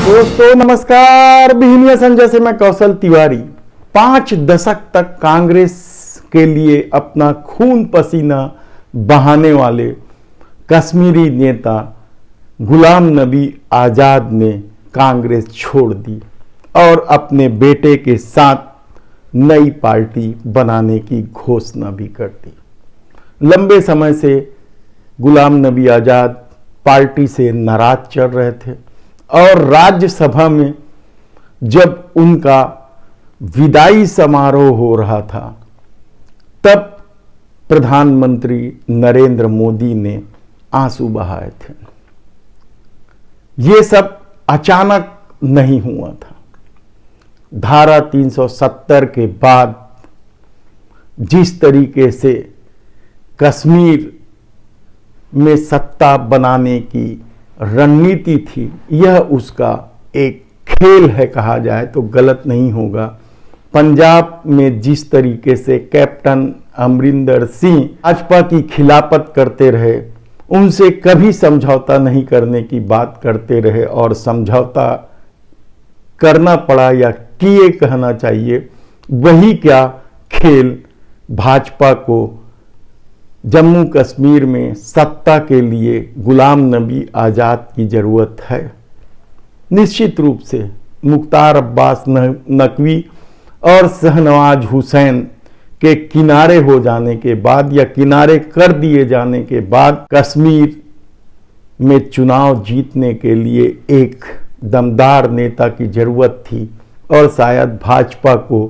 दोस्तों नमस्कार। बिहनिया संजय से मैं कौशल तिवारी। 5 दशक तक कांग्रेस के लिए अपना खून पसीना बहाने वाले कश्मीरी नेता गुलाम नबी आजाद ने कांग्रेस छोड़ दी और अपने बेटे के साथ नई पार्टी बनाने की घोषणा भी कर दी। लंबे समय से गुलाम नबी आजाद पार्टी से नाराज चल रहे थे और राज्यसभा में जब उनका विदाई समारोह हो रहा था तब प्रधानमंत्री नरेंद्र मोदी ने आंसू बहाए थे। ये सब अचानक नहीं हुआ था। धारा 370 के बाद जिस तरीके से कश्मीर में सत्ता बनाने की रणनीति थी, यह उसका एक खेल है कहा जाए तो गलत नहीं होगा। पंजाब में जिस तरीके से कैप्टन अमरिंदर सिंह भाजपा की खिलाफत करते रहे, उनसे कभी समझौता नहीं करने की बात करते रहे और समझौता करना पड़ा या किए कहना चाहिए, वही क्या खेल भाजपा को जम्मू कश्मीर में सत्ता के लिए गुलाम नबी आजाद की जरूरत है। निश्चित रूप से मुख्तार अब्बास नकवी और शहनवाज हुसैन के किनारे हो जाने के बाद या किनारे कर दिए जाने के बाद कश्मीर में चुनाव जीतने के लिए एक दमदार नेता की जरूरत थी और शायद भाजपा को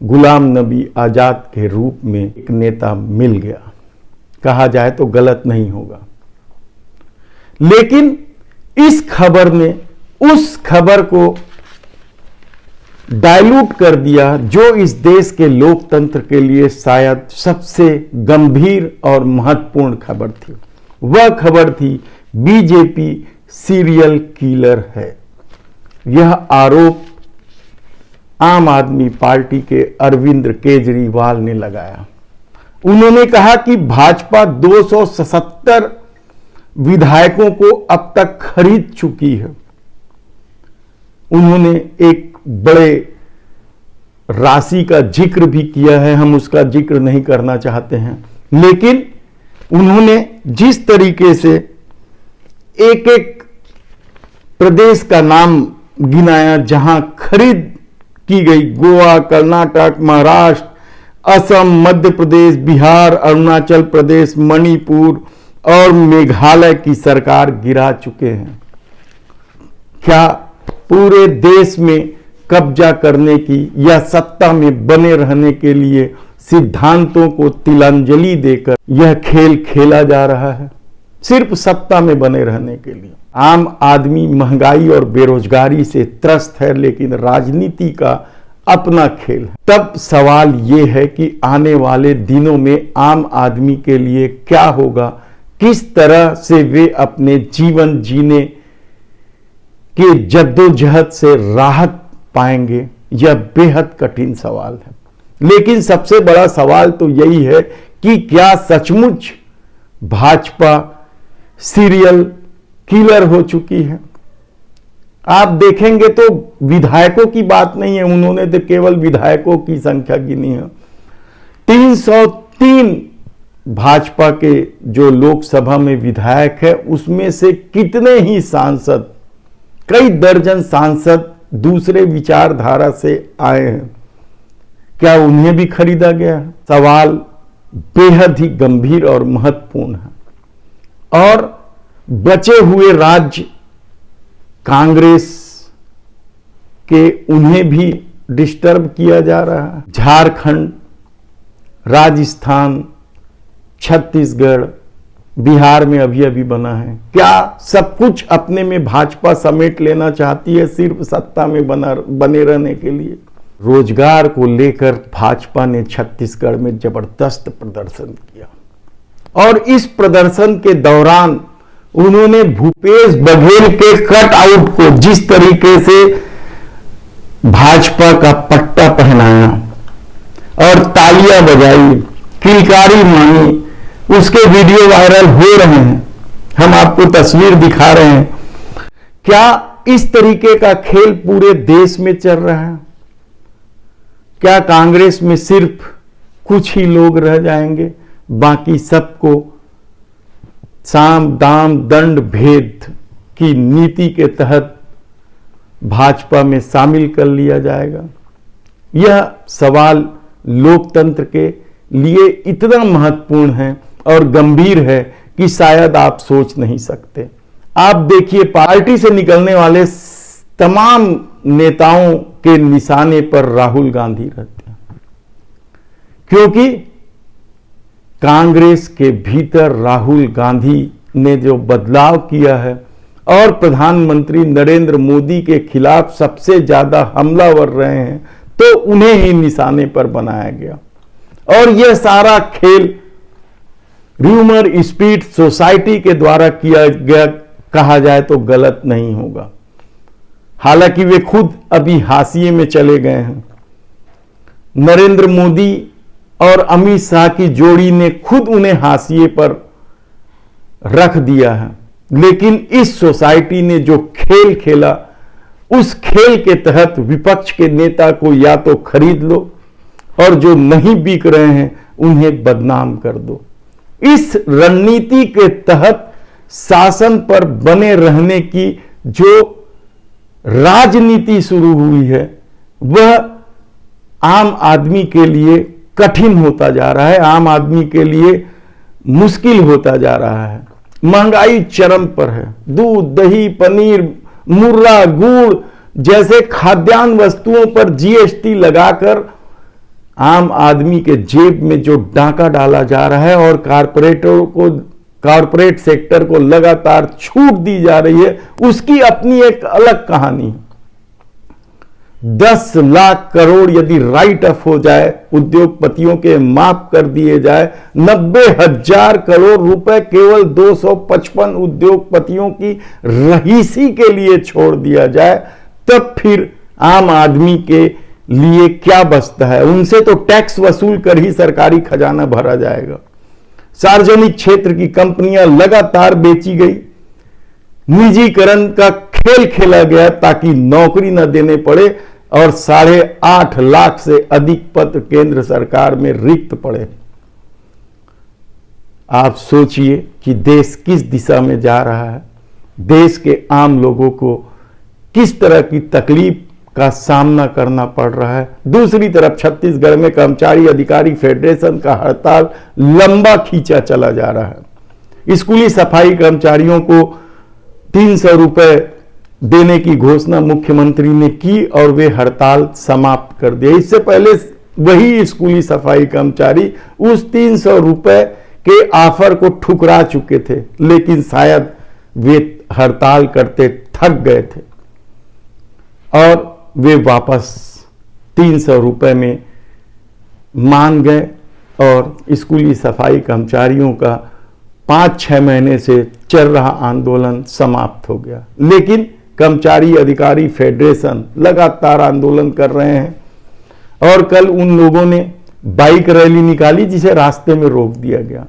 गुलाम नबी आजाद के रूप में एक नेता मिल गया, कहा जाए तो गलत नहीं होगा। लेकिन इस खबर ने उस खबर को डाइल्यूट कर दिया जो इस देश के लोकतंत्र के लिए शायद सबसे गंभीर और महत्वपूर्ण खबर थी। वह खबर थी बीजेपी सीरियल किलर है। यह आरोप आम आदमी पार्टी के अरविंद केजरीवाल ने लगाया। उन्होंने कहा कि भाजपा 277 विधायकों को अब तक खरीद चुकी है। उन्होंने एक बड़े राशि का जिक्र भी किया है, हम उसका जिक्र नहीं करना चाहते हैं, लेकिन उन्होंने जिस तरीके से एक एक प्रदेश का नाम गिनाया जहां खरीद की गई, गोवा, कर्नाटक, महाराष्ट्र, असम, मध्य प्रदेश, बिहार, अरुणाचल प्रदेश, मणिपुर और मेघालय की सरकार गिरा चुके हैं। क्या पूरे देश में कब्जा करने की या सत्ता में बने रहने के लिए सिद्धांतों को तिलांजलि देकर यह खेल खेला जा रहा है, सिर्फ सत्ता में बने रहने के लिए। आम आदमी महंगाई और बेरोजगारी से त्रस्त है, लेकिन राजनीति का अपना खेल है। तब सवाल यह है कि आने वाले दिनों में आम आदमी के लिए क्या होगा, किस तरह से वे अपने जीवन जीने के जद्दोजहद से राहत पाएंगे, यह बेहद कठिन सवाल है। लेकिन सबसे बड़ा सवाल तो यही है कि क्या सचमुच भाजपा सीरियल किलर हो चुकी है। आप देखेंगे तो विधायकों की बात नहीं है, उन्होंने तो केवल विधायकों की संख्या गिनी है। 303 भाजपा के जो लोकसभा में विधायक है, उसमें से कितने ही सांसद, कई दर्जन सांसद दूसरे विचारधारा से आए हैं। क्या उन्हें भी खरीदा गया है? सवाल बेहद ही गंभीर और महत्वपूर्ण है। और बचे हुए राज्य कांग्रेस के, उन्हें भी डिस्टर्ब किया जा रहा है। झारखंड, राजस्थान, छत्तीसगढ़, बिहार में अभी अभी बना है। क्या सब कुछ अपने में भाजपा समेट लेना चाहती है सिर्फ सत्ता में बने रहने के लिए? रोजगार को लेकर भाजपा ने छत्तीसगढ़ में जबरदस्त प्रदर्शन किया और इस प्रदर्शन के दौरान उन्होंने भूपेश बघेल के कट आउट को जिस तरीके से भाजपा का पट्टा पहनाया और तालियां बजाई, किलकारी मांगी, उसके वीडियो वायरल हो रहे हैं। हम आपको तस्वीर दिखा रहे हैं। क्या इस तरीके का खेल पूरे देश में चल रहा है? क्या कांग्रेस में सिर्फ कुछ ही लोग रह जाएंगे, बाकी सबको साम दाम दंड भेद की नीति के तहत भाजपा में शामिल कर लिया जाएगा? यह सवाल लोकतंत्र के लिए इतना महत्वपूर्ण है और गंभीर है कि शायद आप सोच नहीं सकते। आप देखिए, पार्टी से निकलने वाले तमाम नेताओं के निशाने पर राहुल गांधी रहते हैं, क्योंकि कांग्रेस के भीतर राहुल गांधी ने जो बदलाव किया है और प्रधानमंत्री नरेंद्र मोदी के खिलाफ सबसे ज्यादा हमलावर रहे हैं, तो उन्हें ही निशाने पर बनाया गया। और यह सारा खेल र्यूमर स्पीड सोसाइटी के द्वारा किया गया कहा जाए तो गलत नहीं होगा। हालांकि वे खुद अभी हाशिए में चले गए हैं। नरेंद्र मोदी और अमित शाह की जोड़ी ने खुद उन्हें हाशिए पर रख दिया है, लेकिन इस सोसाइटी ने जो खेल खेला, उस खेल के तहत विपक्ष के नेता को या तो खरीद लो और जो नहीं बिक रहे हैं उन्हें बदनाम कर दो। इस रणनीति के तहत शासन पर बने रहने की जो राजनीति शुरू हुई है, वह आम आदमी के लिए कठिन होता जा रहा है, आम आदमी के लिए मुश्किल होता जा रहा है। महंगाई चरम पर है। दूध, दही, पनीर, मुर्रा, गुड़ जैसे खाद्यान्न वस्तुओं पर जीएसटी लगाकर आम आदमी के जेब में जो डाका डाला जा रहा है और कारपोरेट सेक्टर को लगातार छूट दी जा रही है, उसकी अपनी एक अलग कहानी है। 10 लाख करोड़ यदि राइट ऑफ हो जाए, उद्योगपतियों के माफ कर दिए जाए, 90,000 करोड़ रुपए केवल 255 उद्योगपतियों की रहीसी के लिए छोड़ दिया जाए, तब फिर आम आदमी के लिए क्या बचता है? उनसे तो टैक्स वसूल कर ही सरकारी खजाना भरा जाएगा। सार्वजनिक क्षेत्र की कंपनियां लगातार बेची गई, निजीकरण का खेल खेला गया ताकि नौकरी न देने पड़े और 8.5 लाख से अधिक पद केंद्र सरकार में रिक्त पड़े। आप सोचिए कि देश किस दिशा में जा रहा है, देश के आम लोगों को किस तरह की तकलीफ का सामना करना पड़ रहा है। दूसरी तरफ छत्तीसगढ़ में कर्मचारी अधिकारी फेडरेशन का हड़ताल लंबा खींचा चला जा रहा है। स्कूली सफाई कर्मचारियों को 300 रुपए देने की घोषणा मुख्यमंत्री ने की और वे हड़ताल समाप्त कर दिए। इससे पहले वही स्कूली सफाई कर्मचारी उस 300 रुपए के ऑफर को ठुकरा चुके थे, लेकिन शायद वे हड़ताल करते थक गए थे और वे वापस 300 रुपए में मान गए और स्कूली सफाई कर्मचारियों का 5-6 महीने से चल रहा आंदोलन समाप्त हो गया। लेकिन कर्मचारी अधिकारी फेडरेशन लगातार आंदोलन कर रहे हैं और कल उन लोगों ने बाइक रैली निकाली जिसे रास्ते में रोक दिया गया।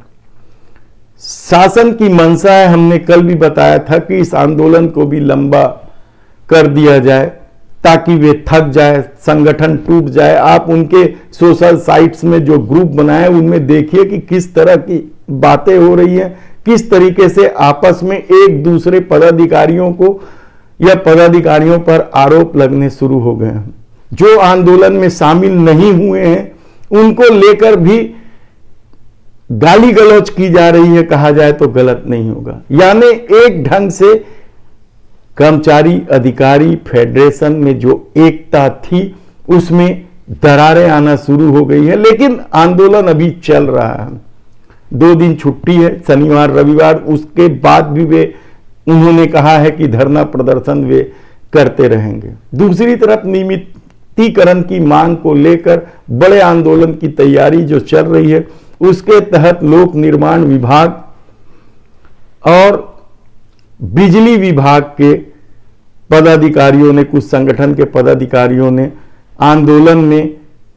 शासन की मंशा है, हमने कल भी बताया था कि इस आंदोलन को भी लंबा कर दिया जाए ताकि वे थक जाए, संगठन टूट जाए। आप उनके सोशल साइट्स में जो ग्रुप बनाए उनमें देखिए कि किस तरह की बातें हो रही हैं, किस तरीके से आपस में एक दूसरे पदाधिकारियों को या पदाधिकारियों पर आरोप लगने शुरू हो गए हैं। जो आंदोलन में शामिल नहीं हुए हैं उनको लेकर भी गाली गलौज की जा रही है, कहा जाए तो गलत नहीं होगा। यानी एक ढंग से कर्मचारी अधिकारी फेडरेशन में जो एकता थी उसमें दरारें आना शुरू हो गई है, लेकिन आंदोलन अभी चल रहा है। 2 दिन छुट्टी है, शनिवार रविवार, उसके बाद भी उन्होंने कहा है कि धरना प्रदर्शन वे करते रहेंगे। दूसरी तरफ नियमितीकरण की मांग को लेकर बड़े आंदोलन की तैयारी जो चल रही है, उसके तहत लोक निर्माण विभाग और बिजली विभाग के पदाधिकारियों ने, कुछ संगठन के पदाधिकारियों ने आंदोलन में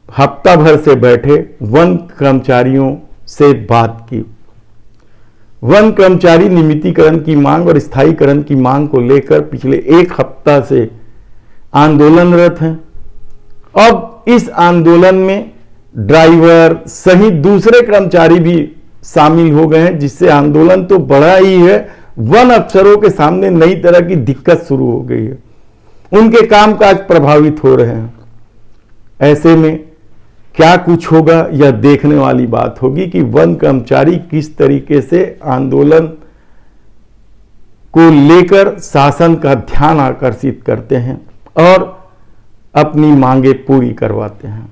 हफ्ता भर से बैठे वन कर्मचारियों से बात की। वन कर्मचारी नियमितीकरण की मांग और स्थायीकरण की मांग को लेकर पिछले 1 हफ्ता से आंदोलनरत हैं। अब इस आंदोलन में ड्राइवर सहित दूसरे कर्मचारी भी शामिल हो गए हैं, जिससे आंदोलन तो बढ़ा ही है, वन अफसरों के सामने नई तरह की दिक्कत शुरू हो गई है, उनके कामकाज प्रभावित हो रहे हैं। ऐसे में क्या कुछ होगा यह देखने वाली बात होगी कि वन कर्मचारी किस तरीके से आंदोलन को लेकर शासन का ध्यान आकर्षित करते हैं और अपनी मांगे पूरी करवाते हैं।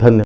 धन्यवाद।